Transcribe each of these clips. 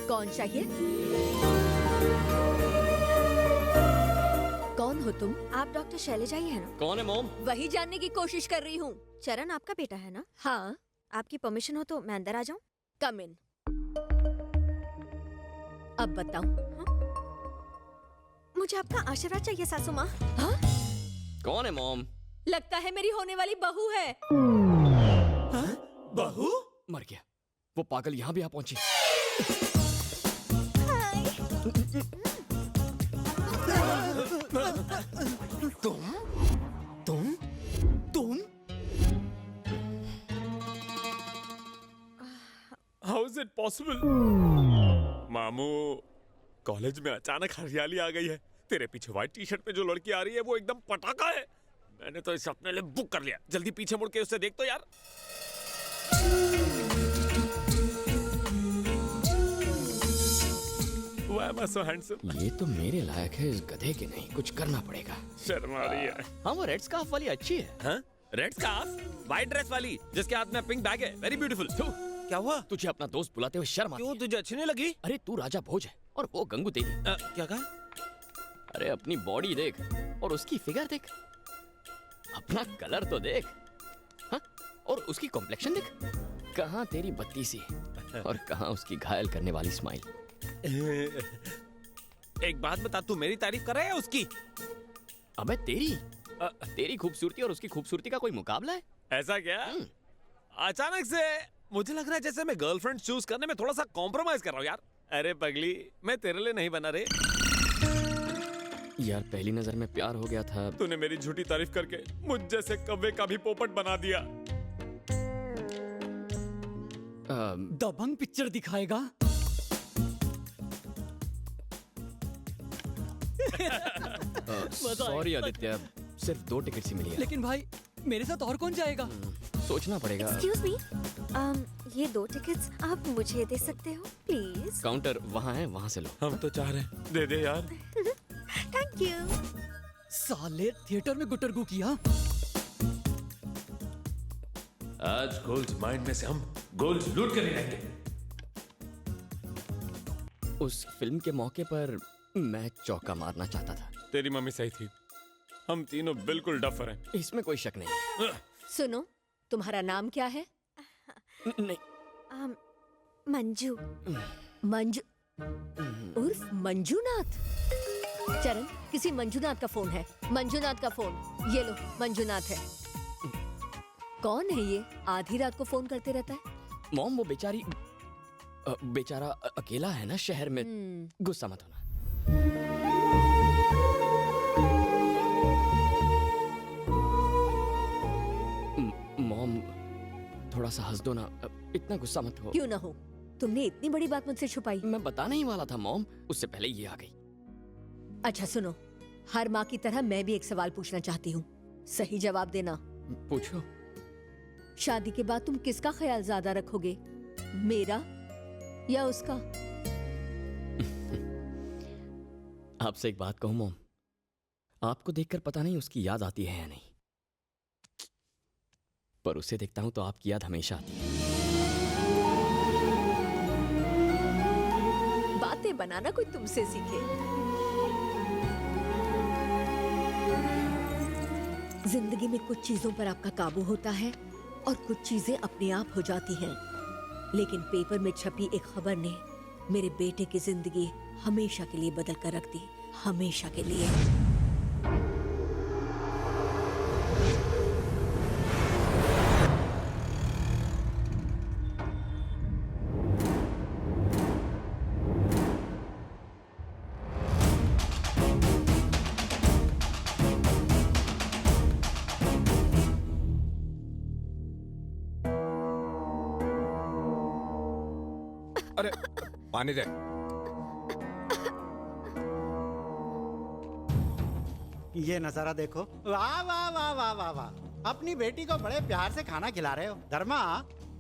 कौन चाहिए? कौन हो तुम? आप डॉक्टर शैलजा ही है ना? कौन है मॉम? वही जानने की कोशिश कर रही हूँ। चरण आपका बेटा है ना? हाँ, आपकी परमिशन हो तो मैं अंदर आ जाऊं? कम इन। अब बताओ। मुझे आपका आशीर्वाद चाहिए सासू माँ। हाँ? कौन है मॉम? लगता है मेरी होने वाली बहू है। बहू? मर गया। वो पागल यहाँ भी आ पहुंची। तुम? How is it possible? मामू, कॉलेज में अचानक हरियाली आ गई है। तेरे पीछे व्हाइट टी शर्ट में जो लड़की आ रही है वो एकदम पटाखा है। मैंने तो इसे अपने लिए बुक कर लिया। जल्दी पीछे मुड़ के उसे देख तो यार। Why am I so handsome? ये तो मेरे लायक है, इस गधे के नहीं। कुछ करना पड़ेगा। शर्मा रही है। हाँ, वो रेड स्कार्फ वाली अच्छी है। हाँ? Red scarf? व्हाइट ड्रेस वाली जिसके हाथ में पिंक बैग है। Very beautiful. क्या हुआ? तुझे अपना दोस्त बुलाते हुए शर्म आती क्यों, है? तुझे अच्छी नहीं लगी? अरे तू राजा भोज है और वो गंगू तेरी। क्या कहा? अरे अपनी बॉडी देख और उसकी फिगर देख। अपना कलर तो देख। हाँ? और उसकी कॉम्प्लेक्शन देख। कहाँ तेरी बत्ती सी और कहाँ उसकी घायल करने वाली स्माइल। एक बात बता, तू मेरी तारीफ कर रहा है उसकी? अबे तेरी खूबसूरती और उसकी खूबसूरती का कोई मुकाबला है? ऐसा क्या? अचानक से मुझे लग रहा है जैसे मैं गर्लफ्रेंड चूज करने में थोड़ा सा कॉम्प्रोमाइज कर रहा हूँ यार। अरे पगली, मैं तेरे लिए नहीं बना रे। यार पहली नजर में प्यार हो गया था। तूने मेरी झूठी तारीफ करके मुझ जैसे कव्वे का भी पोपट बना दिया। दबंग पिक्चर दिखाएगा? सॉरी आदित्य, सिर्फ 2 टिकट ही मिली है। लेकिन भाई, मेरे साथ और कौन जाएगा? सोचना पड़ेगा। एक्सक्यूज मी, ये 2 टिकट्स आप मुझे दे सकते हो प्लीज? काउंटर वहाँ है, वहाँ से लो। हम तो चाह रहे हैं, दे दे यार। Thank you. साले थिएटर में गुटरगू किया। आज गोल्ड माइंड में से हम गोल्ड लूट कर रहेंगे। उस फिल्म के मौके पर मैं चौका मारना चाहता था। तेरी मम्मी सही थी, हम तीनों बिल्कुल डफर हैं। इसमें कोई शक नहीं। सुनो, तुम्हारा नाम क्या है? नहीं। मंजू। मंजू उर्फ मंजूनाथ। चरण, किसी मंजूनाथ का फोन है। मंजूनाथ का फोन ये लो। मंजूनाथ है। कौन है ये? आधी रात को फोन करते रहता है। मॉम, वो बेचारा अकेला है ना शहर में। गुस्सा मत होना। मॉम, थोड़ा सा हंस दो ना, इतना गुस्सा मत हो। क्यों ना हो? तुमने इतनी बड़ी बात मुझसे छुपाई। मैं बताने ही वाला था मॉम, उससे पहले ये आ गई। अच्छा सुनो, हर माँ की तरह मैं भी एक सवाल पूछना चाहती हूँ। सही जवाब देना। पूछो। शादी के बाद तुम किसका ख्याल ज्यादा रखोगे, मेरा या उसका? आपसे एक बात कहूं मॉम, आपको देखकर पता नहीं उसकी याद आती है या नहीं, पर उसे देखता हूं तो आपकी याद हमेशा आती है। बातें बनाना कोई तुमसे सीखे। जिंदगी में कुछ चीजों पर आपका काबू होता है और कुछ चीजें अपने आप हो जाती हैं। लेकिन पेपर में छपी एक खबर ने मेरे बेटे की जिंदगी हमेशा के लिए बदल कर रख दी। हमेशा के लिए। अरे पानी दे। ये नजारा देखो। वाह वाह वाह वाह वाह वाह, अपनी बेटी को बड़े प्यार से खाना खिला रहे हो। धर्मा,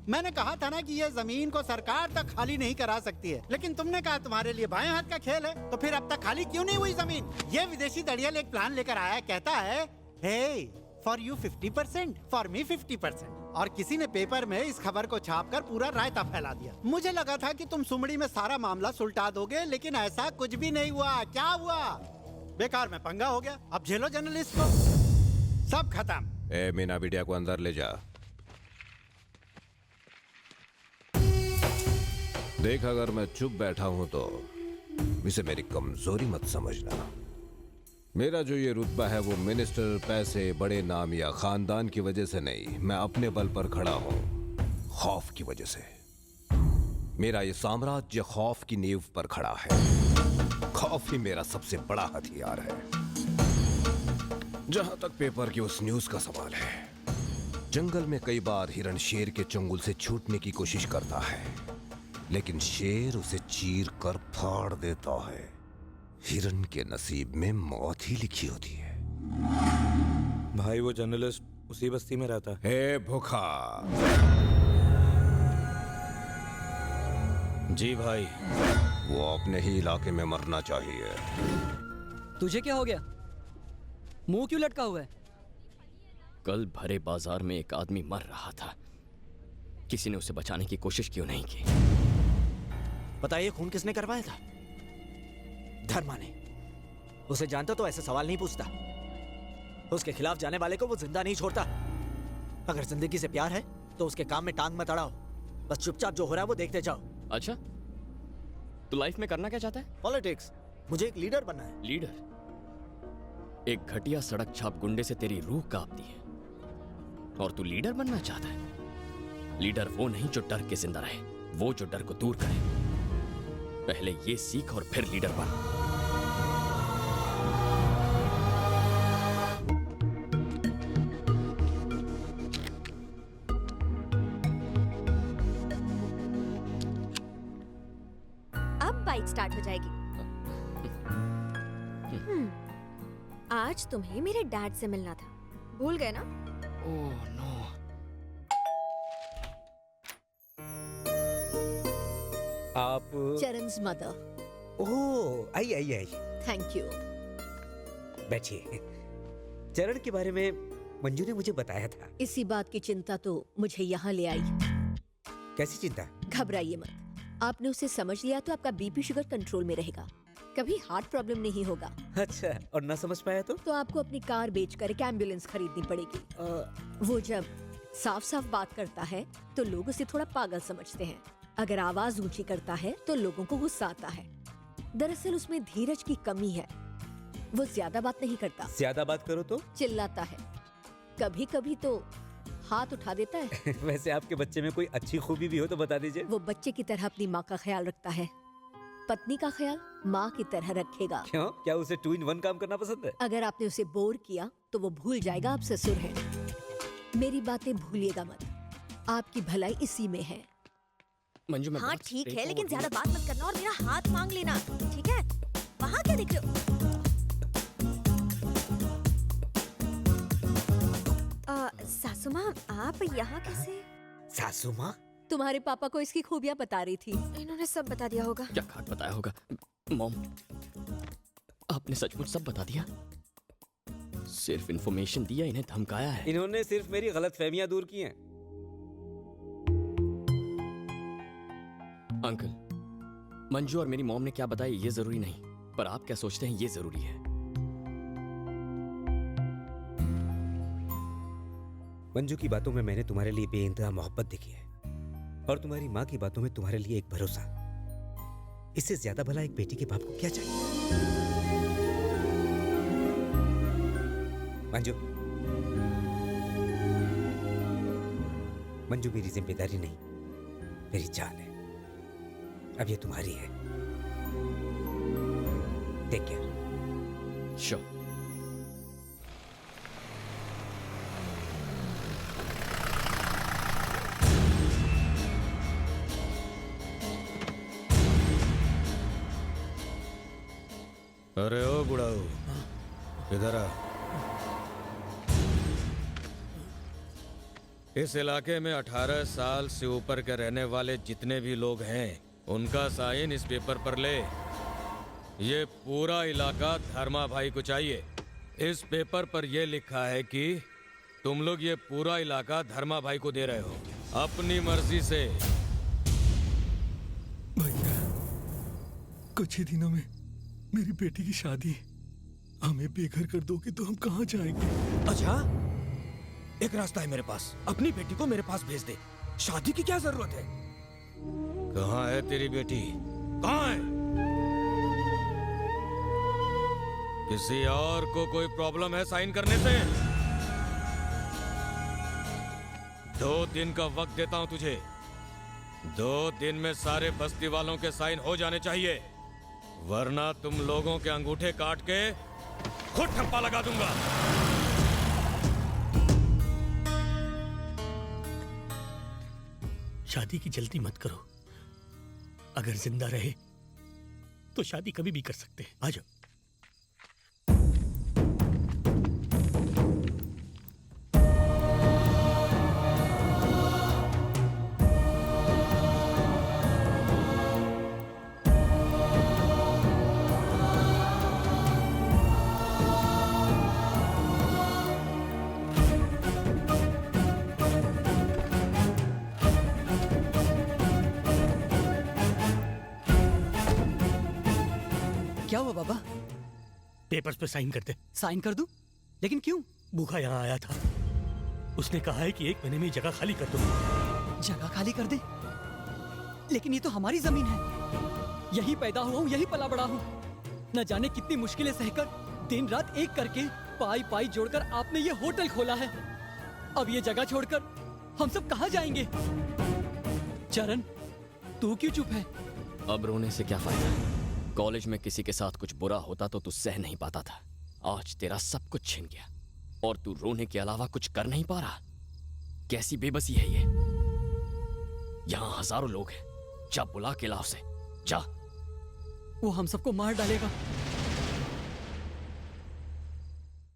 मैंने कहा था ना कि ये जमीन को सरकार तक खाली नहीं करा सकती है, लेकिन तुमने कहा तुम्हारे लिए बाएं हाथ का खेल है, तो फिर अब तक खाली क्यों नहीं हुई जमीन? ये विदेशी दड़ियल एक प्लान लेकर आया, कहता है हे फॉर यू 50%, फॉर मी 50%, और किसी ने पेपर में इस खबर को छापकर पूरा रायता फैला दिया। मुझे लगा था कि तुम सुमड़ी में सारा मामला सुलटा दोगे, लेकिन ऐसा कुछ भी नहीं हुआ। क्या हुआ? बेकार में पंगा हो गया। अब झेलो जर्नलिस्ट को। सब खत्म। ए मीना बिटिया को अंदर ले जा। देख, अगर मैं चुप बैठा हूं तो इसे मेरी कमजोरी मत समझना। मेरा जो ये रुतबा है वो मिनिस्टर, पैसे, बड़े नाम या खानदान की वजह से नहीं, मैं अपने बल पर खड़ा हूं, खौफ की वजह से। मेरा ये साम्राज्य खौफ की नींव पर खड़ा है। खौफ ही मेरा सबसे बड़ा हथियार है। जहां तक पेपर की उस न्यूज का सवाल है, जंगल में कई बार हिरण शेर के चंगुल से छूटने की कोशिश करता है, लेकिन शेर उसे चीर कर फाड़ देता है। हिरण के नसीब में मौत ही लिखी होती है। भाई वो जर्नलिस्ट उसी बस्ती में रहता है। हे भूखा। जी भाई। वो अपने ही इलाके में मरना चाहिए। तुझे क्या हो गया? मुंह क्यों लटका हुआ है? कल भरे बाजार में एक आदमी मर रहा था, किसी ने उसे बचाने की कोशिश क्यों नहीं की? बताइए, खून किसने करवाया था? धर्मा ने। उसे जानता तो ऐसे सवाल नहीं पूछता। उसके खिलाफ जाने वाले को वो जिंदा नहीं छोड़ता। अगर जिंदगी से प्यार है तो उसके काम में टांग मत अड़ाओ, बस चुपचाप जो हो रहा है वो देखते जाओ। अच्छा, तू लाइफ में करना क्या चाहता है? पॉलिटिक्स। मुझे एक लीडर बनना है। लीडर? एक घटिया सड़क छाप गुंडे से तेरी रूह कांपती है और तू लीडर बनना चाहता है? लीडर वो नहीं जो डर के जिंदा रहे, वो जो डर को दूर करे। पहले ये सीख और फिर लीडर बन। अब बाइक स्टार्ट हो जाएगी। आज तुम्हें मेरे डैड से मिलना था, भूल गए ना? Oh no. आप? Charan's mother. Oh, I I I. Thank you. बैठिए। चरण के बारे में मंजू ने मुझे बताया था। इसी बात की चिंता तो मुझे यहाँ ले आई। कैसी चिंता? घबराइए मत, आपने उसे समझ लिया तो आपका बीपी शुगर कंट्रोल में रहेगा, कभी हार्ट प्रॉब्लम नहीं होगा। अच्छा, और ना समझ पाया तो आपको अपनी कार बेचकर एक एम्बुलेंस खरीदनी पड़ेगी। वो जब साफ साफ बात करता है तो लोग उसे थोड़ा पागल समझते हैं। अगर आवाज ऊंची करता है तो लोगों को गुस्सा आता है। दरअसल उसमें धीरज की कमी है, वो ज्यादा बात नहीं करता। ज्यादा बात करो तो चिल्लाता है, कभी कभी तो हाथ उठा देता है। वैसे आपके बच्चे में कोई अच्छी खूबी भी हो तो बता दीजिए। वो बच्चे की तरह अपनी माँ का ख्याल रखता है, पत्नी का ख्याल माँ की तरह रखेगा। क्यों? क्या उसे 2 in 1 काम करना पसंद है? अगर आपने उसे बोर किया तो वो भूल जाएगा आप ससुर हैं। मेरी बातें भूलिएगा मत, आपकी भलाई इसी में है। मंजू, मैं हाँ बहुत ठीक है, straight लेकिन forward ज्यादा बात मत करना और मेरा हाथ मांग लेना, ठीक है? वहाँ क्या देख रहे हो? सासू माँ, आप यहाँ कैसे? सासू माँ? तुम्हारे पापा को इसकी खूबियाँ बता रही थी। इन्होंने सब बता दिया होगा। क्या खाट बताया होगा? मॉम, आपने सचमुच सब बता दिया? सिर्फ इंफॉर्मेशन दिया, इन्हें धमकाया है? इन्होंने सिर्फ मेरी गलतफहमियां दूर की हैं। अंकल, मंजू और मेरी मॉम ने क्या बताया ये जरूरी नहीं, पर आप क्या सोचते हैं ये जरूरी है। मंजू की बातों में मैंने तुम्हारे लिए बेइंतहा मोहब्बत देखी है, और तुम्हारी माँ की बातों में तुम्हारे लिए एक भरोसा। इससे ज्यादा भला एक बेटी के बाप को क्या चाहिए? मंजू, मंजू मेरी जिम्मेदारी नहीं, मेरी जान है। अब ये तुम्हारी है। Take care. श्योर। अरे ओ बुढ़ाऊ, इधर आ। इस इलाके में 18 साल से ऊपर के रहने वाले जितने भी लोग हैं, उनका साइन इस पेपर पर ले। ये पूरा इलाका धर्मा भाई को चाहिए। इस पेपर पर यह लिखा है कि तुम लोग ये पूरा इलाका धर्मा भाई को दे रहे हो अपनी मर्जी से। भैया, कुछ ही दिनों में मेरी बेटी की शादी है। हमें बेघर कर दोगे तो हम कहाँ जाएंगे? अच्छा, एक रास्ता है मेरे पास। अपनी बेटी को मेरे पास भेज दे। शादी की क्या जरूरत है? कहाँ है तेरी बेटी? कहाँ है? किसी और को कोई प्रॉब्लम है साइन करने से? 2 दिन का वक्त देता हूं तुझे। 2 दिन में सारे बस्ती वालों के साइन हो जाने चाहिए, वरना तुम लोगों के अंगूठे काट के खुद ठप्पा लगा दूंगा। शादी की जल्दी मत करो। अगर जिंदा रहे तो शादी कभी भी कर सकते हैं। आ जाओ। क्या हुआ बाबा? पेपर्स पे साइन कर दे। साइन कर दूं? लेकिन क्यों? भूखा यहाँ आया था, उसने कहा है कि 1 महीने में जगह खाली कर दो। जगह खाली कर दे? लेकिन ये तो हमारी जमीन है। यही पैदा हुआ हूँ, यही पला बड़ा हूँ। न जाने कितनी मुश्किलें सहकर दिन रात एक करके पाई पाई जोड़कर आपने ये होटल खोला है। अब ये जगह छोड़कर हम सब कहाँ जाएंगे? चरण, तू क्यों चुप है? अब रोने से क्या फायदा? कॉलेज में किसी के साथ कुछ बुरा होता तो तू सह नहीं पाता था। आज तेरा सब कुछ छिन गया और तू रोने के अलावा कुछ कर नहीं पा रहा। कैसी बेबसी है ये? यहाँ हजारों लोग हैं। जा बुला के लाओ से, जा। वो हम सबको मार डालेगा।